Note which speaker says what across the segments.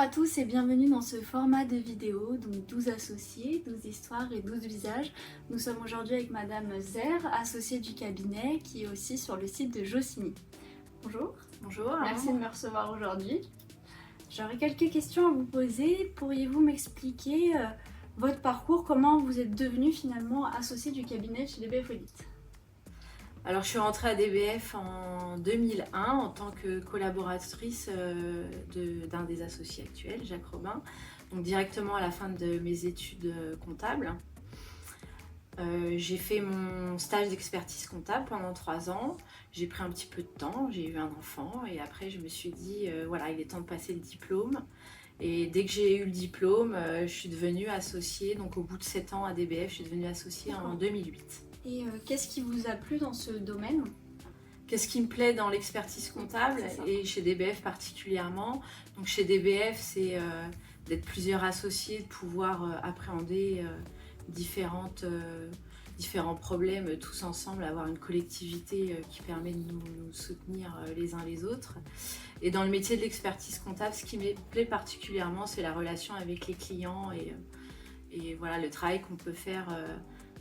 Speaker 1: à tous et bienvenue dans ce format de vidéo, donc 12 associés, 12 histoires et 12 visages. Nous sommes aujourd'hui avec Madame Zer, associée du cabinet, qui est aussi sur le site de Jociny. Bonjour.
Speaker 2: Bonjour.
Speaker 1: Merci de me recevoir aujourd'hui. J'aurais quelques questions à vous poser. Pourriez-vous m'expliquer votre parcours, comment vous êtes devenue finalement associée du cabinet chez DBF Audit?
Speaker 2: Alors je suis rentrée à DBF en 2001 en tant que collaboratrice d'un des associés actuels, Jacques Robin, donc directement à la fin de mes études comptables. J'ai fait mon stage d'expertise comptable pendant 3 ans, j'ai pris un petit peu de temps, j'ai eu un enfant et après je me suis dit voilà, il est temps de passer le diplôme. Et dès que j'ai eu le diplôme, je suis devenue associée, donc au bout de 7 ans à DBF, je suis devenue associée en 2008.
Speaker 1: Et qu'est-ce qui vous a plu dans ce domaine?
Speaker 2: Qu'est-ce qui me plaît dans l'expertise comptable et chez DBF particulièrement? Donc chez DBF, c'est d'être plusieurs associés, de pouvoir appréhender différents problèmes tous ensemble, avoir une collectivité qui permet de nous soutenir les uns les autres. Et dans le métier de l'expertise comptable, ce qui me plaît particulièrement, c'est la relation avec les clients et voilà, le travail qu'on peut faire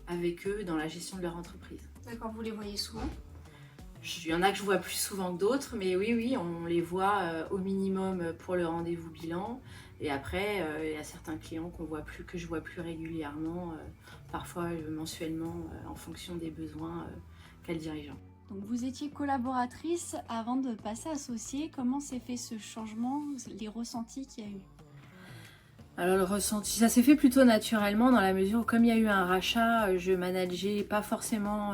Speaker 2: avec eux dans la gestion de leur entreprise.
Speaker 1: D'accord, vous les voyez souvent?
Speaker 2: Il y en a que je vois plus souvent que d'autres, mais oui, on les voit au minimum pour le rendez-vous bilan. Et après, il y a certains clients que je vois plus régulièrement, parfois mensuellement, en fonction des besoins qu'a le dirigeant.
Speaker 1: Donc vous étiez collaboratrice avant de passer associée. Comment s'est fait ce changement, les ressentis qu'il y a eu?
Speaker 2: Alors le ressenti, ça s'est fait plutôt naturellement dans la mesure où comme il y a eu un rachat, je manageais pas forcément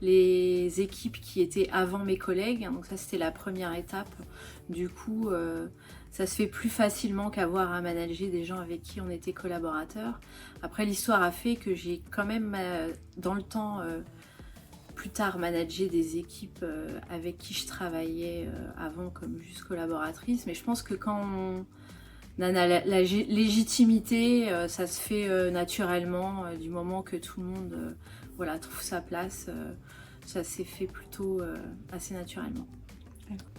Speaker 2: les équipes qui étaient avant mes collègues. Donc ça c'était la première étape. Du coup ça se fait plus facilement qu'avoir à manager des gens avec qui on était collaborateurs. Après l'histoire a fait que j'ai quand même dans le temps plus tard managé des équipes avec qui je travaillais avant comme juste collaboratrice. Mais je pense que quand on a la légitimité, ça se fait naturellement du moment que tout le monde voilà, trouve sa place. Ça s'est fait plutôt assez naturellement.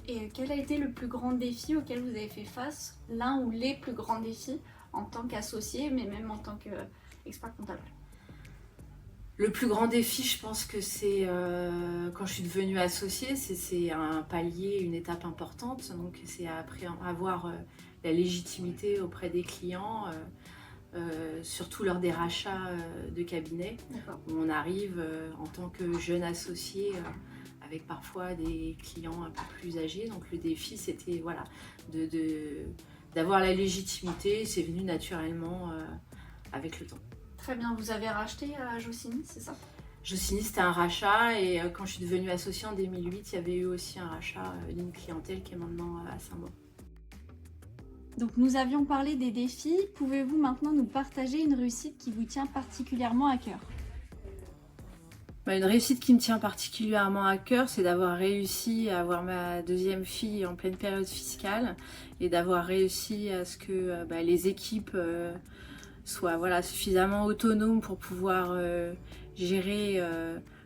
Speaker 1: Et quel a été le plus grand défi auquel vous avez fait face, l'un ou les plus grands défis en tant qu'associé, mais même en tant qu'expert comptable?
Speaker 2: Le plus grand défi, je pense que c'est quand je suis devenue associée, c'est un palier, une étape importante. Donc c'est après avoir la légitimité auprès des clients, surtout lors des rachats de cabinets, où on arrive en tant que jeune associé avec parfois des clients un peu plus âgés. Donc le défi, c'était voilà, d'avoir la légitimité. C'est venu naturellement avec le temps.
Speaker 1: Très bien, vous avez racheté à Jociny, c'est ça?
Speaker 2: Jociny, c'était un rachat et quand je suis devenue associée en 2008, il y avait eu aussi un rachat d'une clientèle qui est maintenant à Saint-Maur.
Speaker 1: Donc nous avions parlé des défis, pouvez-vous maintenant nous partager une réussite qui vous tient particulièrement à cœur?
Speaker 2: Une réussite qui me tient particulièrement à cœur, c'est d'avoir réussi à avoir ma deuxième fille en pleine période fiscale et d'avoir réussi à ce que les équipes soient voilà, suffisamment autonomes pour pouvoir gérer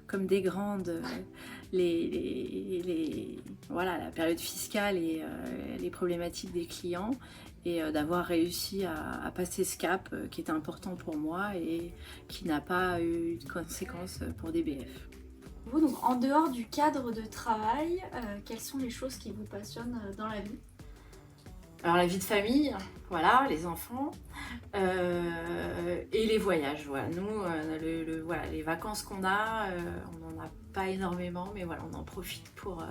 Speaker 2: comme des grandes voilà, la période fiscale et les problématiques des clients et d'avoir réussi à passer ce cap qui était important pour moi et qui n'a pas eu de conséquences pour DBF.
Speaker 1: Vous, donc, en dehors du cadre de travail, quelles sont les choses qui vous passionnent dans la vie?
Speaker 2: Alors la vie de famille, voilà, les enfants et les voyages. Voilà. Nous, voilà, les vacances qu'on a, on n'en a pas énormément, mais voilà, on en profite pour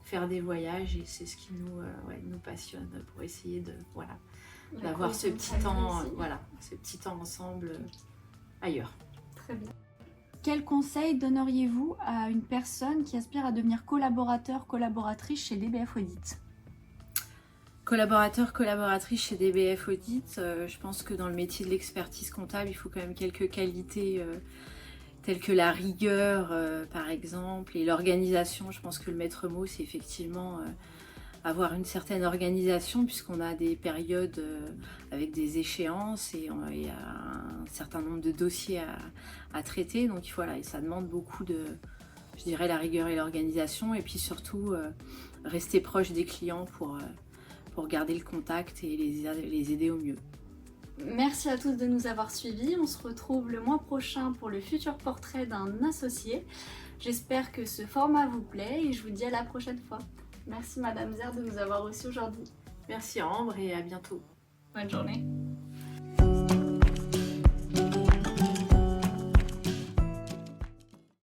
Speaker 2: faire des voyages et c'est ce qui nous passionne pour essayer d'avoir ce petit temps ensemble ailleurs.
Speaker 1: Très bien. Quel conseil donneriez-vous à une personne qui aspire à devenir collaborateur, collaboratrice chez DBF Audit?
Speaker 2: Collaborateur, collaboratrice chez DBF Audit, je pense que dans le métier de l'expertise comptable, il faut quand même quelques qualités telles que la rigueur, par exemple, et l'organisation. Je pense que le maître mot, c'est effectivement avoir une certaine organisation, puisqu'on a des périodes avec des échéances et il y a un certain nombre de dossiers à traiter. Donc voilà, et ça demande beaucoup de, je dirais, la rigueur et l'organisation, et puis surtout rester proche des clients pour pour garder le contact et les aider au mieux.
Speaker 1: Merci à tous de nous avoir suivis. On se retrouve le mois prochain pour le futur portrait d'un associé. J'espère que ce format vous plaît et je vous dis à la prochaine fois. Merci Madame Zer de nous avoir reçus aujourd'hui.
Speaker 2: Merci Ambre et à bientôt.
Speaker 1: Bonne journée.